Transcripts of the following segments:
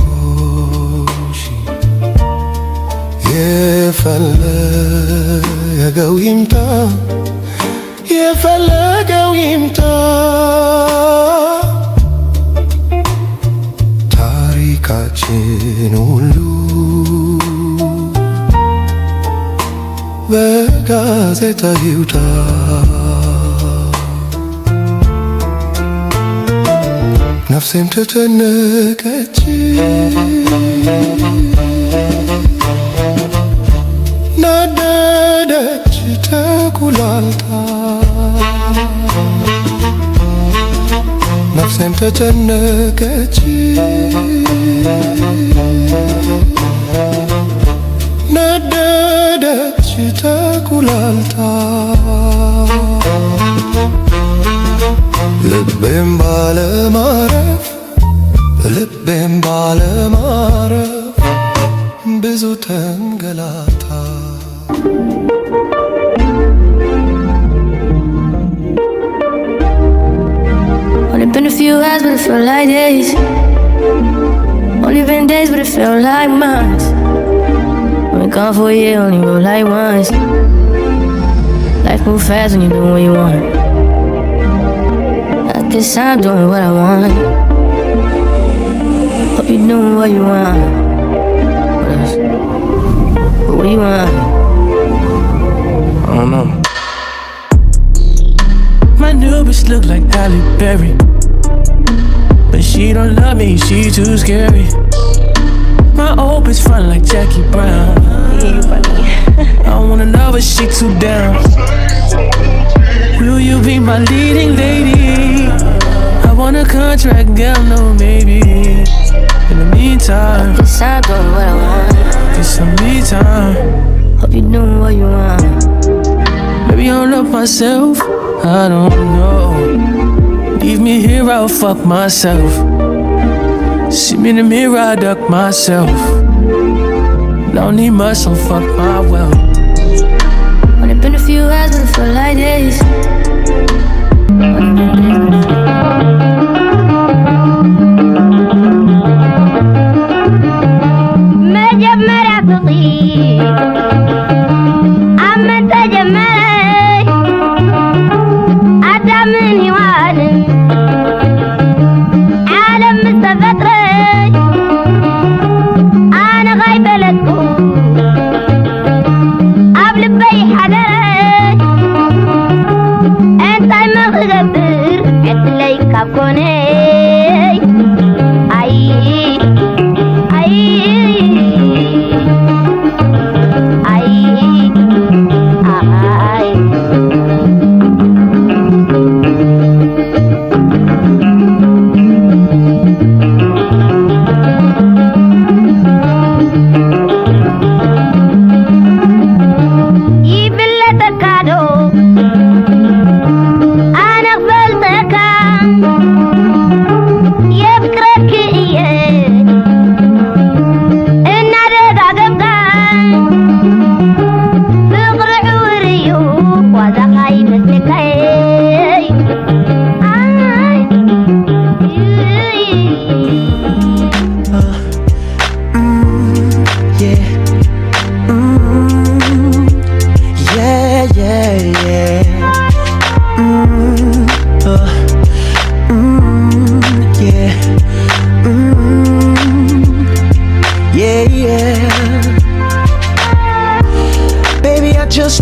ፈቀርኩሽ የፈለገው ይምጣ ታሪካችን ሁሉ በጋዜጣ ይውጣ ነፍሴም ተጨነቀች ናደደች ተኩላልታ ነፍሴም ተጨነቀች ናደደች ተኩላልታ ልቤም ባለማረፍ ብዙ ተንገላታ Only been a few hours but it felt like days. Only been days but it felt like months. Been gone for a year, only roll like once. Life move fast when you do what you want. I guess I'm doing what I want. Hope you're doing what you want. What else? What you want? I don't know. My new bitch look like Halle Berry, but she don't love me, she too scary. My old bitch front like Jackie Brown. Yeah, you funny. I don't wanna know if she too down. Will you be my leading lady? I want a contract, girl, no maybe. In the meantime, Guess I'm doing what I want. get some me time. Hope you're doing what you want. Maybe I don't love myself, I don't know. Leave me here, I'll fuck myself. See me in the mirror, I duck myself. Don't need much, so fuck my wealth. Only been a few hours but it felt like days. Only been days but it felt መጀመሪያ ፍቅሪ አመን ተጀመረ አዳምን ሔዋንን ዓለም ተፈጥረ ኣነ ኸይፈለጥኩ ኣብ ልበይ ሓደረ እንታይ መክገብር ዕድለይ ካብ ኮነ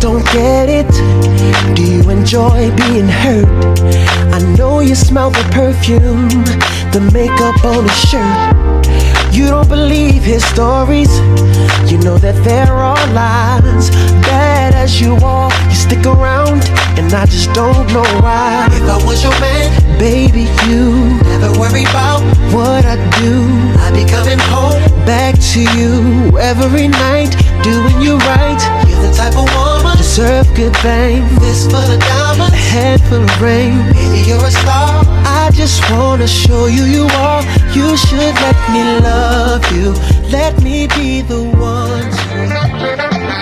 Don't get it. Do you enjoy being hurt? I know you smell the perfume, the makeup on his shirt. You don't believe his stories. You know that they're all lies. Bad as you are, you stick around, and I just don't know why. If I was your man, baby, you never worry about what I do. I'd be coming home back to you every night, doing you right. You're the type of woman deserve good fame. This full of diamonds, a head full of rain. Baby, you're a star. I just wanna show you you are. You should let me love you. Let me be the one to.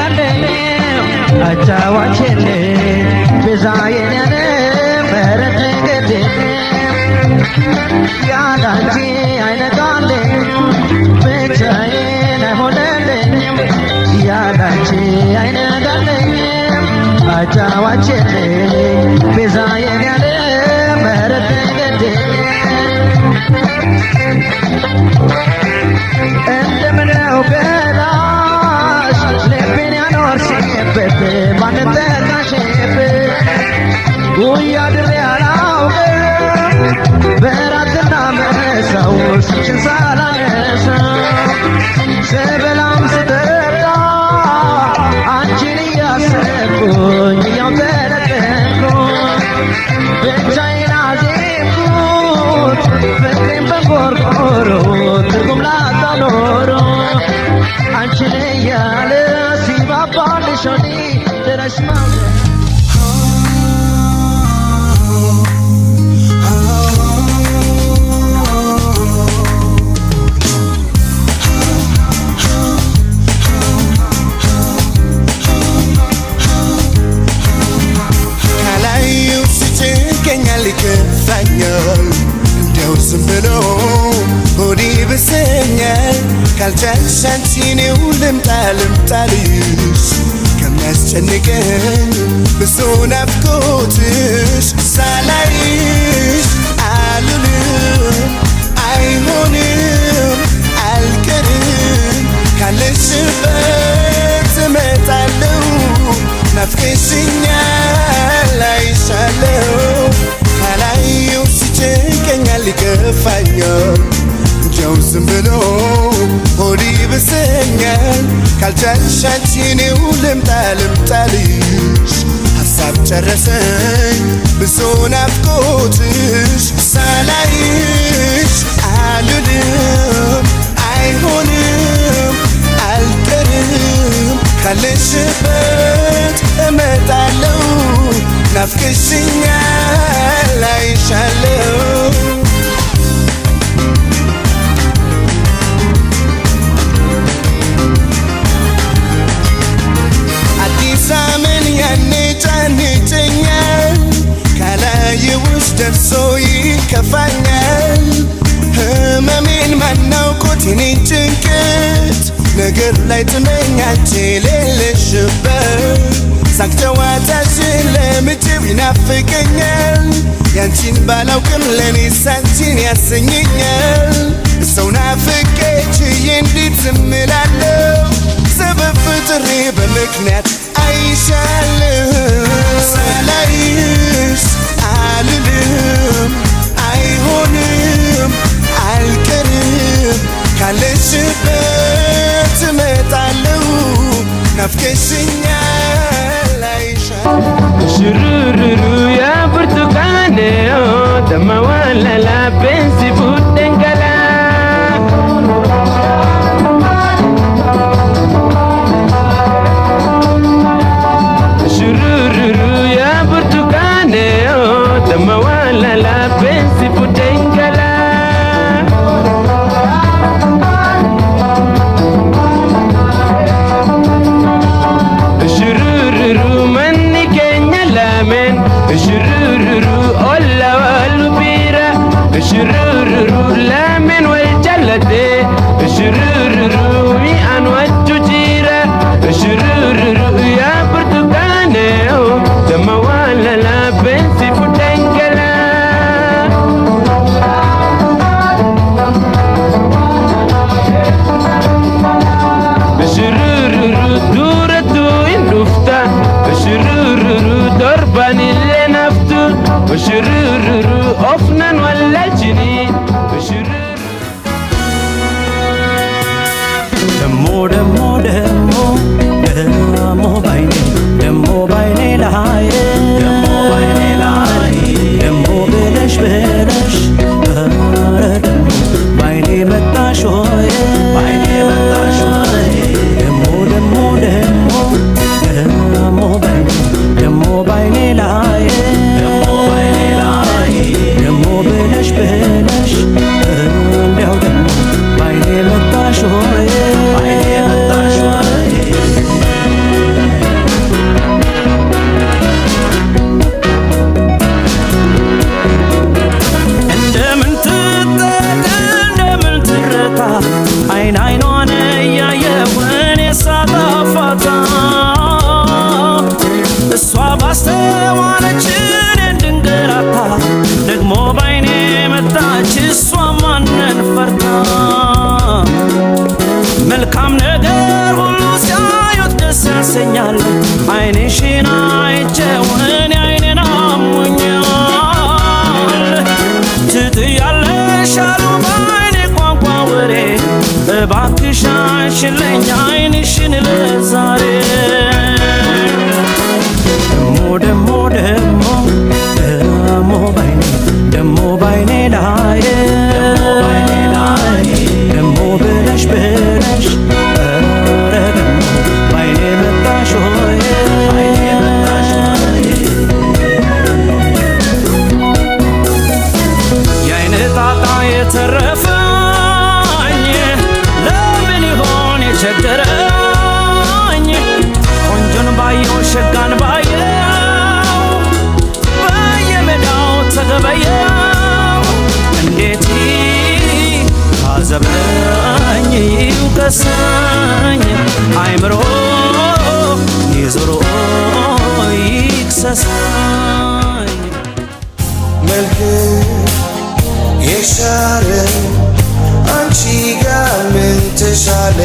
I አጫዋችል ብዛዬን ምሕረት ግድ ያላንቺ አይነጋልኝ ብቻዬን አይሆንልኝ ያላንቺ አይነጋልኝ አጫዋችል ብዛዬን ምሕረት ግድ እንደምነው ገላሽ ልቤን ያኖርሽበት ማንጠቃሽበት ጉያ ድሬ አላውቅም በራትና መሳው ስምሽን ሳላነሳ ስበላም ስጠጣ አንቺን እያሰብኩኝ እያው ተለጠንኩኝ ብቻዬን አዜምኩት ፍቅሬን በቆርቆሮ ትርጉም ላጣ ኖሮ አንቺን እያለ ሲባባልሽ ሆዴ ድረሽ ማውደድ ይከፋኛል እንደው ዝም ብሎ ሆዴ ብሰኛል ካልቻልሽ አንቺኔው ልምጣልሽ ከሚያስጨንቀኝ ብዙ ናፍቆትሽ ሳላይሽ አልውልም አይሆንም አልቀርም ካለሽበት እመጣለሁ ናፍቀሽኛል አይሻለሁ ካላየው ሲጨንቀኛል ይከፋኛል እንዲያው ዝም ብሎ ሆዴ ብሰኛል ካልቻልሽ አንቺኔው ልምጣልሽ ሀሳብ ጨረሰኝ ብዙ ናፍቆትሽ ሳላይሽ አልውልም አይሆንም አልቀርም ካለሽበት እመጣለሁ ናፍቀሽኛል አይሻለሁ አዲስ ዘመን ያነጫንጨኛል ካላየሁሽ ደርሶ ይከፋኛል ህመሜን ማናውቆት የኔን ጭንቀት ነገር ላይ ትመኛች የሌለሽበት ሳቅ ጨዋታሽን ለምጭው ይናፍቀኛል ያንቺን ባላውቅም ለኔስ አንቺን ያሰኘኛል ሰው ናፍቄ ችዬ እንዴት ዝም እላለሁ ሰበብ ፍጥሬ በምክንያት አይሻለሁ ሳላይሽ አልልም አይሆንም አልቀርም ካለሽበት እመጣለሁ ናፍቀሽኛል አይሻለሁ ሽሩሩሩ ያ ብርቱካኔ ተመዋለላ ቤንሲ ቡደንገላ ሽሩሩሩ ያ ብርቱካኔ ተመዋለላ ቤንሲ ቡደንገላ ሽሩሩሩ መኒ ኬኛ ላሜን ሽሩሩሩ ኦላ ዋሉ ቢራ ሽሩሩሩ ላሜን ወልጃለቴ ሽሩሩሩ ሚአን ወጁ ጂራ ሽሩሩሩ ያ ብርቱካኔው ተመዋለላ ቤንሲ ፉደንገላ ሽሩሩሩ ዱረቱ ኢንዱፍታ ሽሩሩሩ ዶርባንሌ ናፍቱ ሽሩሩሩ ኦፍናን ወላጅኒ ደሞ ደሞ ደሞ መልክ የሻረ አንቺ ጋር ምን ተሻለ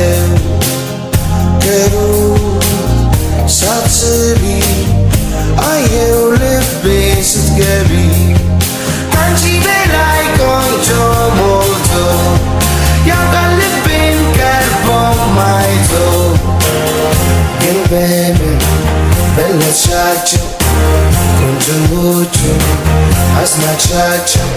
ከሩቅ ሳትስቢ አየው ልቤ ስትገቢ አንቺ በላይ ቆንጆ ሞልቶ ያውቃል ልቤን ቀርቦ ማይቶ ግን በምን በለሻቸው ቆንጆዎቹ አዝናቻቸው